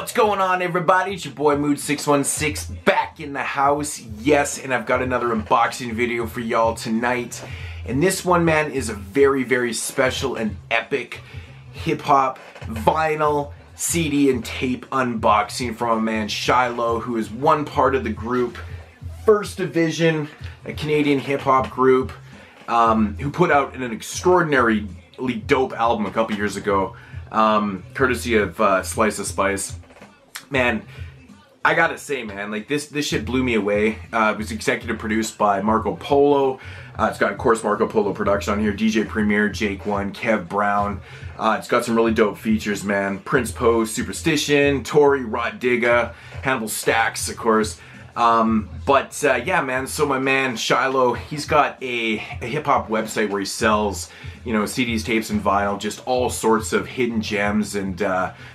What's going on, everybody? It's your boy Mood616 back in the house. Yes, and I've got another unboxing video for y'all tonight. And this one, man, is a very, very special and epic hip-hop vinyl CD and tape unboxing from a man, Shiloh, who is one part of the group First Division, a Canadian hip-hop group, who put out an extraordinarily dope album a couple years ago, courtesy of Slice of Spice. Man, I gotta say, man, like this shit blew me away. It was executive produced by Marco Polo. It's got, of course, Marco Polo production on here. DJ Premier, Jake One, Kev Brown. It's got some really dope features, man. Prince Poe, Superstition, Tory, Rod Digga, Hannibal Stax, of course. Yeah, man, so my man Shiloh, he's got a hip-hop website where he sells, you know, CDs, tapes, and vinyl, just all sorts of hidden gems and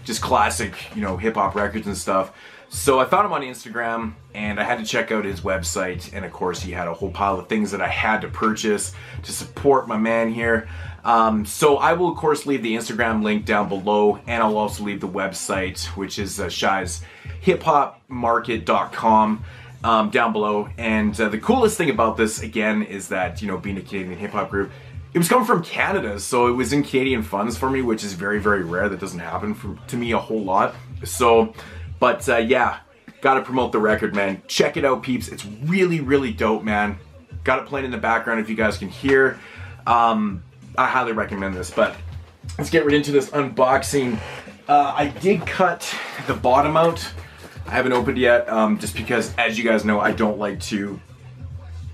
just classic, you know, hip-hop records and stuff. So I found him on Instagram, and I had to check out his website, and of course he had a whole pile of things that I had to purchase to support my man here. So I will, of course, leave the Instagram link down below, and I'll also leave the website, which is Shyshiphopmarket.com, down below. And the coolest thing about this, again, is that, you know, being a Canadian hip-hop group, it was coming from Canada, so it was in Canadian funds for me, which is very, very rare. That doesn't happen to me a whole lot. So, yeah, gotta promote the record, man. Check it out, peeps. It's really, really dope, man. Got it playing in the background if you guys can hear. I highly recommend this, but let's get right into this unboxing. I did cut the bottom out. I haven't opened yet, just because, as you guys know, I don't like to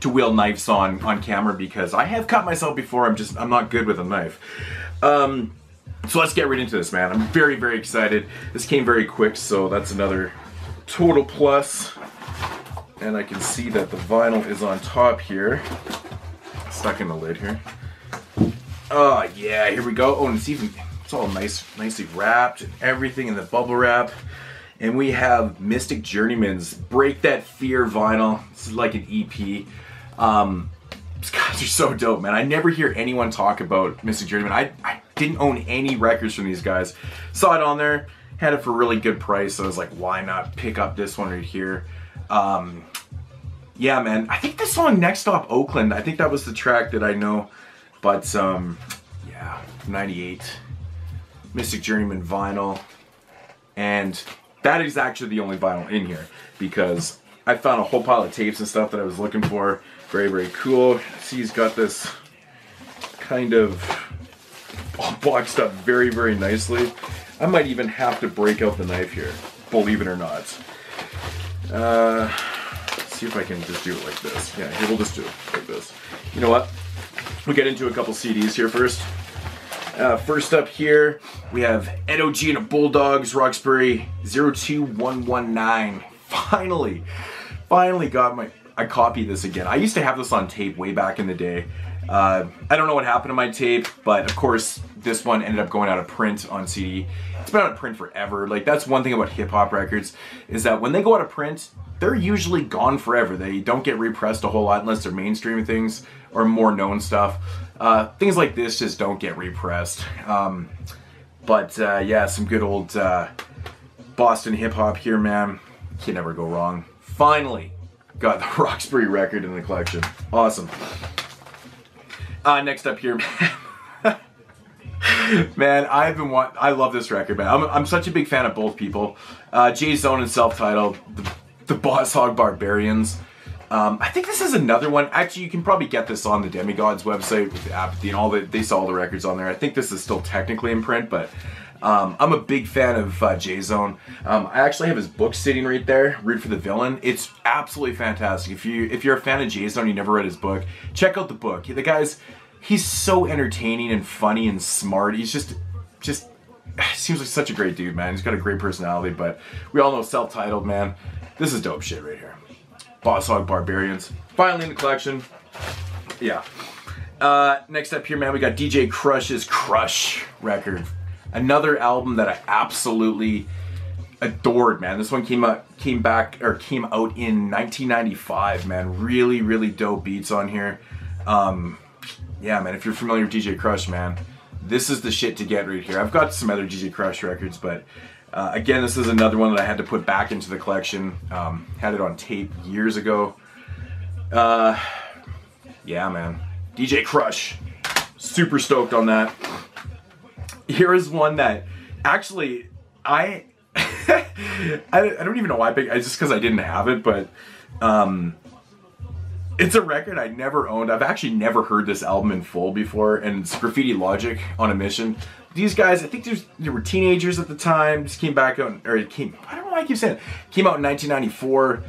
wield knives on camera because I have cut myself before. I'm not good with a knife. So let's get right into this, man. I'm very, very excited. This came very quick, so that's another total plus. And I can see that the vinyl is on top here. Stuck in the lid here. Oh yeah, here we go. Oh, and it's all nicely wrapped and everything in the bubble wrap. And we have Mystic Journeyman's Break That Fear vinyl. This is like an EP. These guys are so dope, man. I never hear anyone talk about Mystic Journeyman. I didn't own any records from these guys. Saw it on there, had it for a really good price, so I was like, why not pick up this one right here? Yeah, man. I think the song Next Stop Oakland, I think that was the track that I know. But, yeah, 98. Mystic Journeyman vinyl. And that is actually the only vinyl in here, because I found a whole pile of tapes and stuff that I was looking for. Very, very cool. See, he's got this kind of all boxed up very, very nicely. I might even have to break out the knife here, believe it or not. Let's see if I can just do it like this. Yeah, here, we'll just do it like this. You know what? We'll get into a couple CDs here first. First up here, we have Ed O.G. and the Bulldogs, Roxbury 02119. Finally got I copied this again. I used to have this on tape way back in the day. I don't know what happened to my tape, but of course this one ended up going out of print on CD. It's been out of print forever. Like, that's one thing about hip-hop records, is that when they go out of print, they're usually gone forever. They don't get repressed a whole lot unless they're mainstream things or more known stuff. Things like this just don't get repressed. Yeah, some good old Boston hip-hop here, man. Can never go wrong. Finally got the Roxbury record in the collection. Awesome. Next up here, man. Man, I love this record, man. I'm such a big fan of both people. J-Zone and Self-Titled, the Boss Hog Barbarians. I think this is another one. Actually, you can probably get this on the Demigods website with the Apathy and all that. They sell all the records on there. I think this is still technically in print, but I'm a big fan of J-Zone. I actually have his book sitting right there, Root for the Villain. It's absolutely fantastic. If you're a fan of J-Zone, you never read his book, check out the book. The guy's, he's so entertaining and funny and smart. He's just seems like such a great dude, man. He's got a great personality, but we all know Self-Titled, man. This is dope shit right here. Boss Hog Barbarians. Finally in the collection. Yeah. Next up here, man, we got DJ Crush's Crush record. Another album that I absolutely adored, man. This one came out in 1995, man. Really, really dope beats on here. Yeah, man, if you're familiar with DJ Crush, man, this is the shit to get right here. I've got some other DJ Crush records, but Again, this is another one that I had to put back into the collection. Had it on tape years ago. Yeah, man. DJ Crush. Super stoked on that. Here is one that actually I don't even know why I picked. It's just because I didn't have it, but it's a record I never owned. I've actually never heard this album in full before, and it's Graffiti Logic on a Mission. These guys, I think they were teenagers at the time. Just came back out, or it came. I don't know why I keep saying it. Came out in 1994.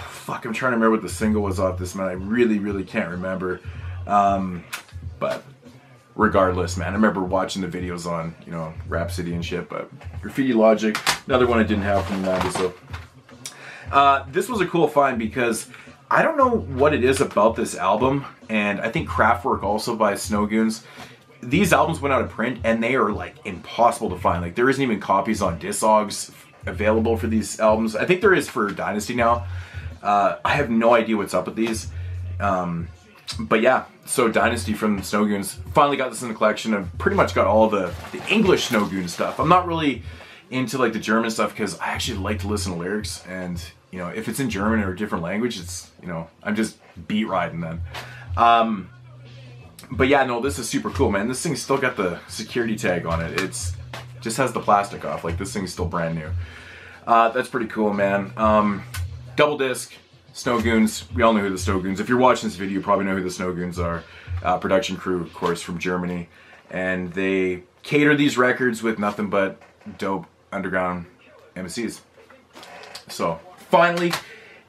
Fuck, I'm trying to remember what the single was off this, man. I really can't remember. But regardless, man, I remember watching the videos on, you know, Rhapsody and shit. But Graffiti Logic, another one I didn't have from the 90s. So this was a cool find because I don't know what it is about this album, and I think Kraftwerk also by Snow Goons. These albums went out of print, and they are like impossible to find. Like there isn't even copies on Discogs available for these albums. I think there is for Dynasty now. I have no idea what's up with these. But yeah, so Dynasty from Snow Goons. Finally got this in the collection. I've pretty much got all the English Snow Goons stuff. I'm not really into like the German stuff because I actually like to listen to lyrics, and you know, if it's in German or a different language, it's, you know, I'm just beat riding then. But yeah, no, this is super cool, man. This thing's still got the security tag on it. It's just has the plastic off. Like this thing's still brand new. That's pretty cool, man. Double disc, Snow Goons. We all know who the Snow Goons. If you're watching this video, you probably know who the Snow Goons are. Production crew, of course, from Germany, and they cater these records with nothing but dope underground MCs. So finally,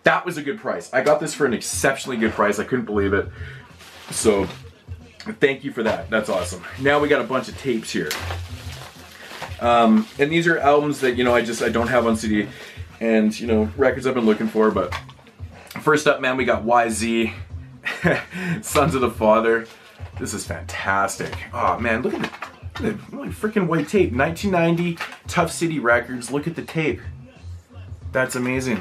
that was a good price. I got this for an exceptionally good price. I couldn't believe it. So thank you for that. That's awesome. Now we got a bunch of tapes here. And these are albums that, you know, I don't have on CD, and, you know, records I've been looking for. But first up, man, we got YZ, Sons of the Father. This is fantastic. Oh man, look at the really freaking white tape. 1990, Tough City Records. Look at the tape. That's amazing.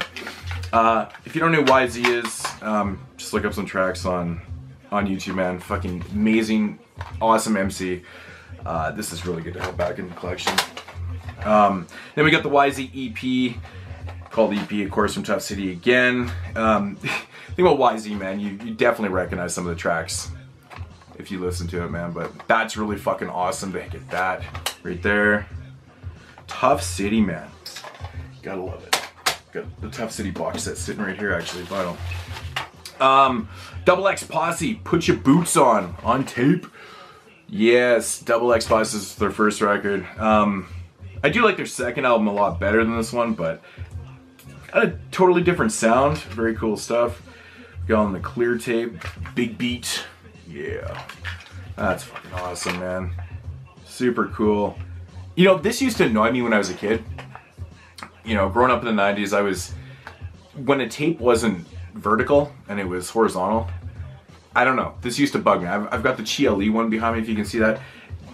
If you don't know who YZ is, just look up some tracks on YouTube, man. Fucking amazing, awesome MC. This is really good to have back in the collection. Then we got the YZ EP, called EP, of course, from Tough City again. Think about YZ, man. You definitely recognize some of the tracks if you listen to it, man. But that's really fucking awesome to get that right there. Tough City, man. Gotta love it. Got the Tough City box set sitting right here, actually, vinyl. Double X Posse, Put Your Boots on tape. Yes, Double X Posse is their first record. I do like their second album a lot better than this one, but got a totally different sound. Very cool stuff. Got on the clear tape, big beat. Yeah, that's fucking awesome, man. Super cool. You know, this used to annoy me when I was a kid. You know, growing up in the 90s, when a tape wasn't vertical and it was horizontal, I don't know, this used to bug me. I've got the Chi one behind me, if you can see that.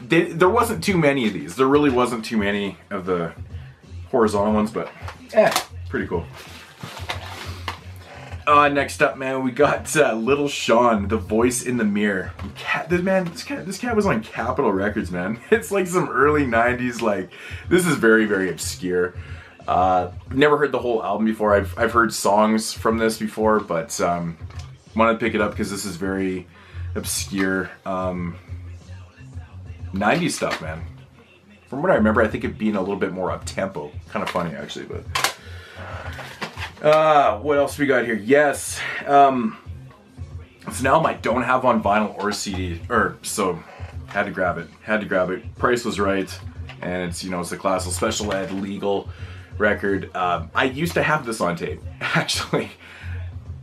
There wasn't too many of these. There really wasn't too many of the horizontal ones, but pretty cool. Next up, man, we got Little Sean, The Voice in the Mirror. This cat was on Capitol Records, man. It's like some early 90s, like, this is very, very obscure. Never heard the whole album before. I've heard songs from this before, but wanted to pick it up because this is very obscure 90s stuff, man. From what I remember, I think it being a little bit more up-tempo. Kind of funny, actually, but... what else we got here? Yes. It's an album I don't have on vinyl or CD, so had to grab it. Had to grab it. Price was right, and it's, you know, it's a classical special ed legal record. I used to have this on tape, actually.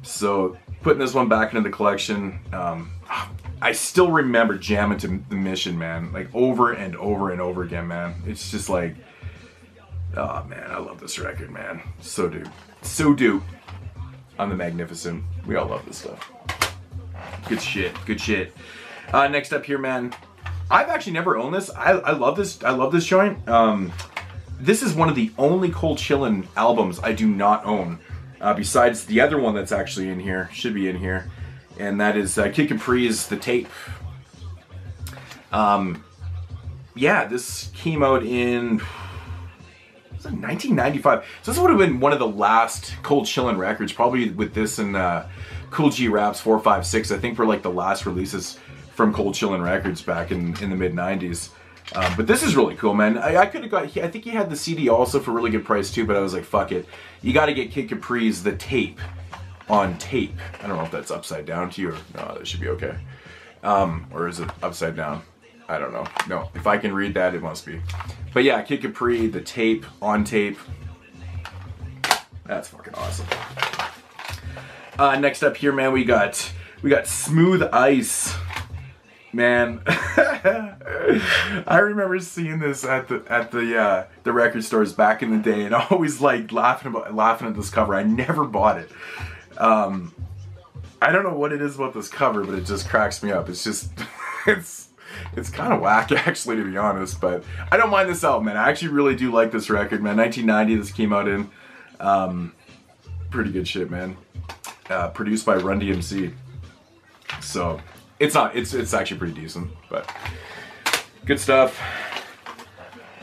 So putting this one back into the collection. I still remember jamming to The Mission, man, like over and over and over again, man. It's just like, oh man, I love this record, man. So do. On The Magnificent. We all love this stuff. Good shit, good shit. Next up here, man. I've actually never owned this. I love this. I love this joint. This is one of the only Cold Chillin' albums I do not own. Besides the other one that's actually in here, should be in here. And that is Kid Capri's The Tape. Yeah, this came out in was it 1995? So this would have been one of the last Cold Chillin' records, probably with this and Cool G Raps 456. I think were like the last releases from Cold Chillin' Records back in the mid 90s. But this is really cool, man. I could have got, I think he had the CD also for a really good price too, but I was like, fuck it. You got to get Kid Capri's The Tape on tape. I don't know if that's upside down to you or no, that should be okay. Or is it upside down? I don't know. No, if I can read that, it must be. But yeah, Kid Capri, The Tape, on tape. That's fucking awesome. Next up here, man, we got Smooth Ice. Man, I remember seeing this at the record stores back in the day, and I always like laughing at this cover. I never bought it. I don't know what it is about this cover, but it just cracks me up. It's just it's kind of whack, actually, to be honest, but I don't mind this album, man. I actually really do like this record, man. 1990 this came out in. Pretty good shit, man. Produced by Run DMC. So it's actually pretty decent, but good stuff.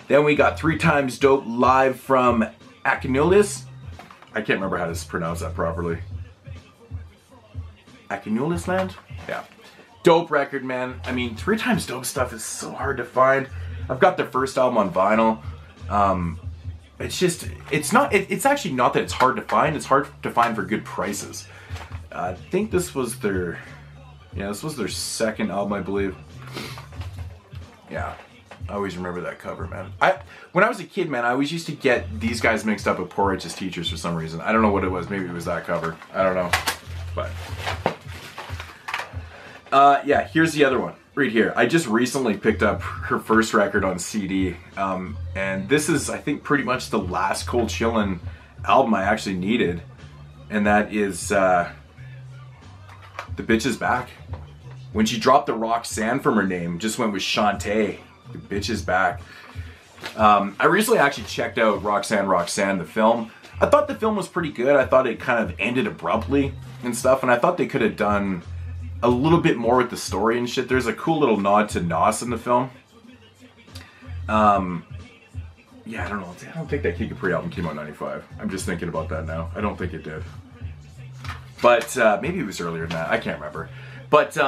Then we got 3 Times Dope live from Akinulis. I can't remember how to pronounce that properly. Akinulis Land? Yeah. Dope record, man. I mean, 3 Times Dope stuff is so hard to find. I've got their first album on vinyl. It's actually not that it's hard to find. It's hard to find for good prices. I think this was their second album, I believe. Yeah, I always remember that cover, man. When I was a kid, man, I always used to get these guys mixed up with Poor Rich's Teachers for some reason. I don't know what it was. Maybe it was that cover. I don't know, but. Yeah, here's the other one, right here. I just recently picked up her first record on CD, and this is, I think, pretty much the last Cold Chillin' album I actually needed, and that is, The Bitch Is Back. When she dropped the Roxanne from her name, just went with Shantae, The Bitch Is Back. I recently actually checked out Roxanne, the film. I thought the film was pretty good. I thought it kind of ended abruptly and stuff, and I thought they could have done a little bit more with the story and shit. There's a cool little nod to Nas in the film. Yeah, I don't know. I don't think that Kid Capri album came out in 95. I'm just thinking about that now. I don't think it did. But maybe it was earlier than that. I can't remember. But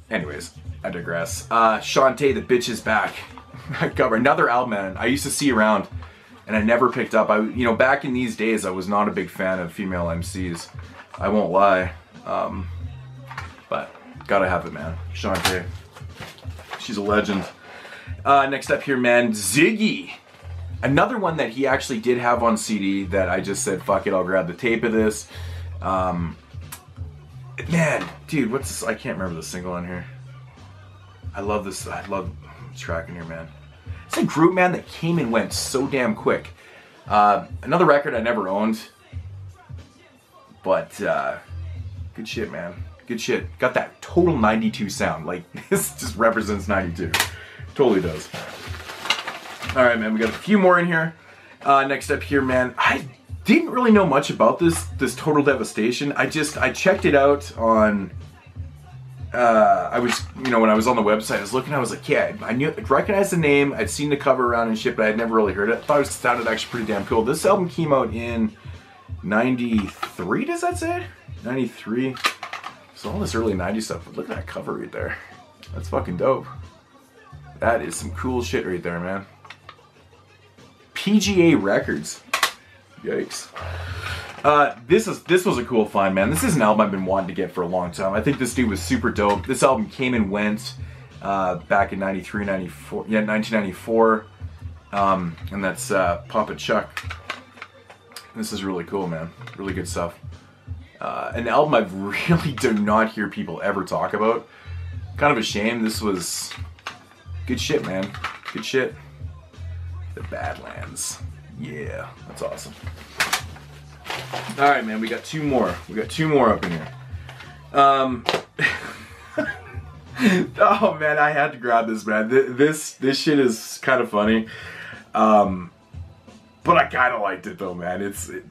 anyways, I digress. Shantae, The Bitch Is Back. Cover another album, man. I used to see around, and I never picked up. Back in these days, I was not a big fan of female MCs. I won't lie. But gotta have it, man. Shantae. She's a legend. Next up here, man, Ziggy. Another one that he actually did have on CD that I just said, fuck it, I'll grab the tape of this. Man, dude, what's this? I can't remember the single on here. I love this. I love this track in here, man. It's a group, man, that came and went so damn quick. Another record I never owned. But, good shit, man. Good shit. Got that total 92 sound. Like, this just represents 92. Totally does. Alright, man, we got a few more in here. Next up here, man, I didn't really know much about this Total Devastation. I checked it out on, when I was on the website, I was looking, I was like, yeah, I recognized the name, I'd seen the cover around and shit, but I'd never really heard it. I thought it sounded actually pretty damn cool. This album came out in 93, does that say? 93. So all this early 90s stuff, but look at that cover right there. That's fucking dope. That is some cool shit right there, man. PGA Records. Yikes. This was a cool find, man. This is an album I've been wanting to get for a long time. I think this dude was super dope. This album came and went back in 93, 94, yeah, 1994. And that's Papa Chuck. This is really cool, man. Really good stuff. An album I really do not hear people ever talk about. Kind of a shame. This was good shit, man. Good shit. The Badlands. Yeah, that's awesome. Alright, man, we got two more. We got two more up in here. Oh, man, I had to grab this, man. This shit is kind of funny. But I kind of liked it, though, man.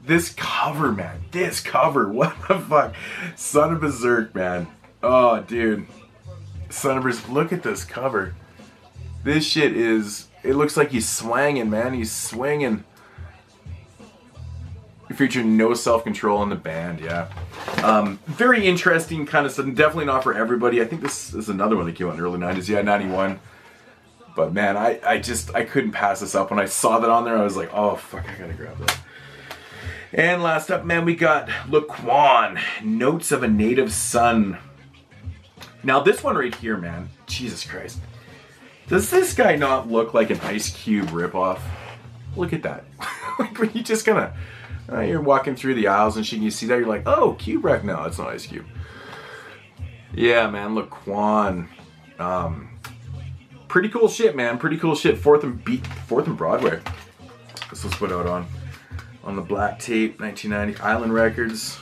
This cover, man. This cover. What the fuck? Son of Berserk, man. Oh, dude. Son of Berserk. Look at this cover. This shit is... It looks like he's swanging, man. He's swinging. featuring No Self-Control in the band, yeah. Very interesting kind of stuff, definitely not for everybody. I think this is another one that came out in the early 90s, yeah, 91. But man, I couldn't pass this up. When I saw that on there, I was like, oh fuck, I gotta grab that. And last up, man, we got Laquan, Notes of a Native Son. Now this one right here, man, Jesus Christ. Does this guy not look like an Ice Cube ripoff? Look at that. Like when you just kind of, you're walking through the aisles and shit, and you see that, you're like, oh, Cube Wreck. No, it's not Ice Cube. Yeah, man, Laquan. Pretty cool shit, man. Pretty cool shit. Fourth and Broadway. This was put out on the black tape, 1990 Island Records.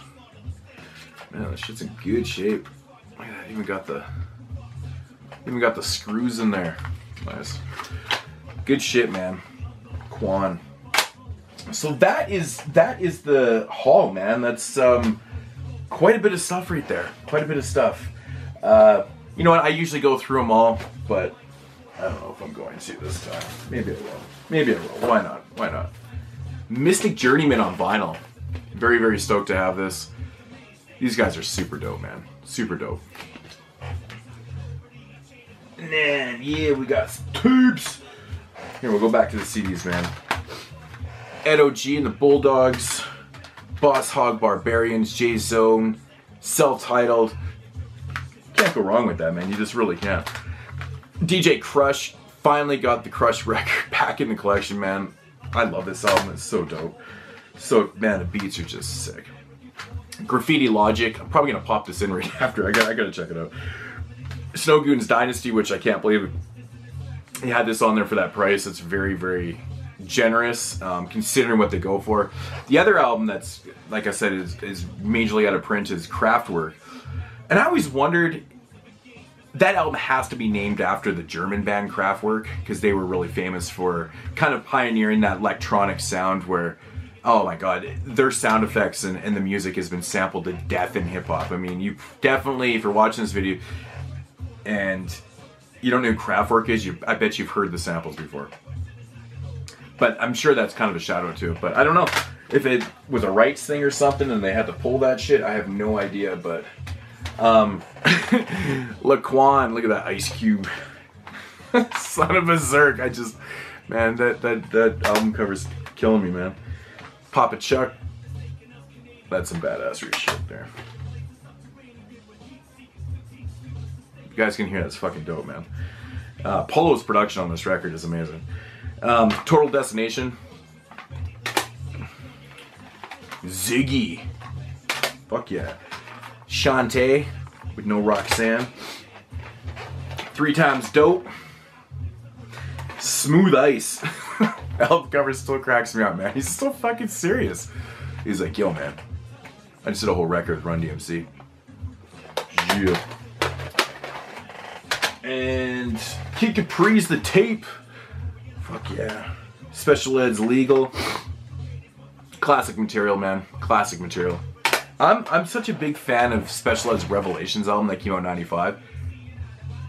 Man, this shit's in good shape. Look at that. Even got the screws in there. Nice. Good shit, man. Quan. So that is the haul, man. That's quite a bit of stuff right there. Quite a bit of stuff. You know what? I usually go through them all, but I don't know if I'm going to this time. Maybe I will. Maybe I will. Why not? Why not? Mystic Journeyman on vinyl. Very, very stoked to have this. These guys are super dope, man. Super dope. And then, yeah, we got some tubes. Here, we'll go back to the CDs, man. Ed O.G. and the Bulldogs. Boss Hog Barbarians. J-Zone. Self-titled. Can't go wrong with that, man. You just really can't. DJ Crush. Finally got the Crush record back in the collection, man. I love this album. It's so dope. So, man, the beats are just sick. Graffiti Logic. I'm probably going to pop this in right after. I gotta check it out. Snow Goons Dynasty, which I can't believe he had this on there for that price. It's very, very generous, considering what they go for. The other album that's, like I said, is majorly out of print is Kraftwerk. And I always wondered, that album has to be named after the German band Kraftwerk, because they were really famous for kind of pioneering that electronic sound where, oh my god, their sound effects and the music has been sampled to death in hip-hop. I mean, you definitely, if you're watching this video and you don't know who Kraftwerk is, I bet you've heard the samples before. But I'm sure that's kind of a shadow too. But I don't know if it was a rights thing or something and they had to pull that shit. I have no idea, but Laquan, look at that Ice Cube. Son of a Zerk. I just, man, that album cover's killing me, man. Papa Chuck. That's some badassery shit there. You guys can hear that's fucking dope, man. Polo's production on this record is amazing. Total Destination. Ziggy. Fuck yeah. Shantae with no Roxanne. 3 Times Dope. Smooth Ice. Album cover still cracks me up, man. He's so fucking serious. He's like, yo, man, I just did a whole record with Run DMC. Yeah. And Kid Capri's The Tape. Fuck yeah. Special Ed's Legal. Classic material, man. Classic material. I'm such a big fan of Special Ed's Revelations album that came out in '95.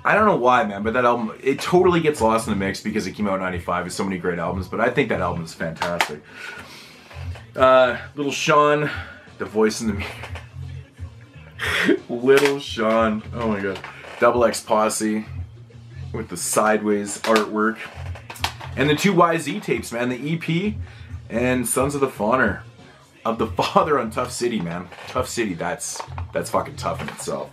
I don't know why, man, but that album, it totally gets lost in the mix because it came out in '95 with so many great albums, but I think that album is fantastic. Little Sean, The Voice in the Mirror. Little Sean, oh my god. Double X Posse with the sideways artwork. And the 2 YZ tapes, man, the EP and Sons of the Father on Tough City, man. Tough City, that's fucking tough in itself.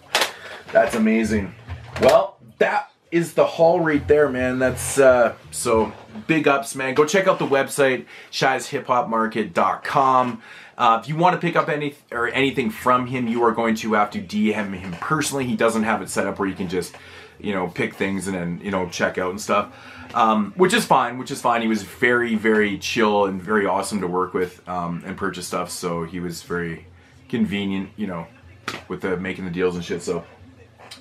That's amazing. Well, that is the haul right there, man. That's so big ups, man. Go check out the website, Shyshiphopmarket.com. If you want to pick up anything from him, you are going to have to DM him personally. He doesn't have it set up where you can just, you know, pick things and then, you know, check out and stuff. Which is fine. He was very, very chill and very awesome to work with and purchase stuff. So he was very convenient, you know, with making the deals and shit. So,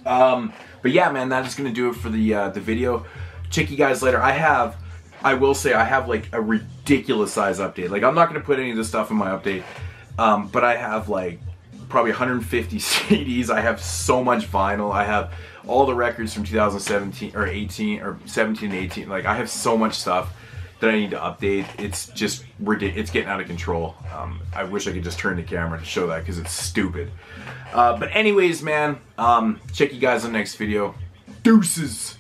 but yeah, man, that is gonna do it for the video. Check you guys later. I will say I have like a ridiculous size update. Like I'm not gonna put any of this stuff in my update, but I have like probably 150 CDs. I have so much vinyl. I have all the records from 2017 or 18 or 17 and 18. Like I have so much stuff that I need to update. It's just ridiculous. It's getting out of control. I wish I could just turn the camera to show that because it's stupid. But anyways, man, check you guys on the next video. Deuces.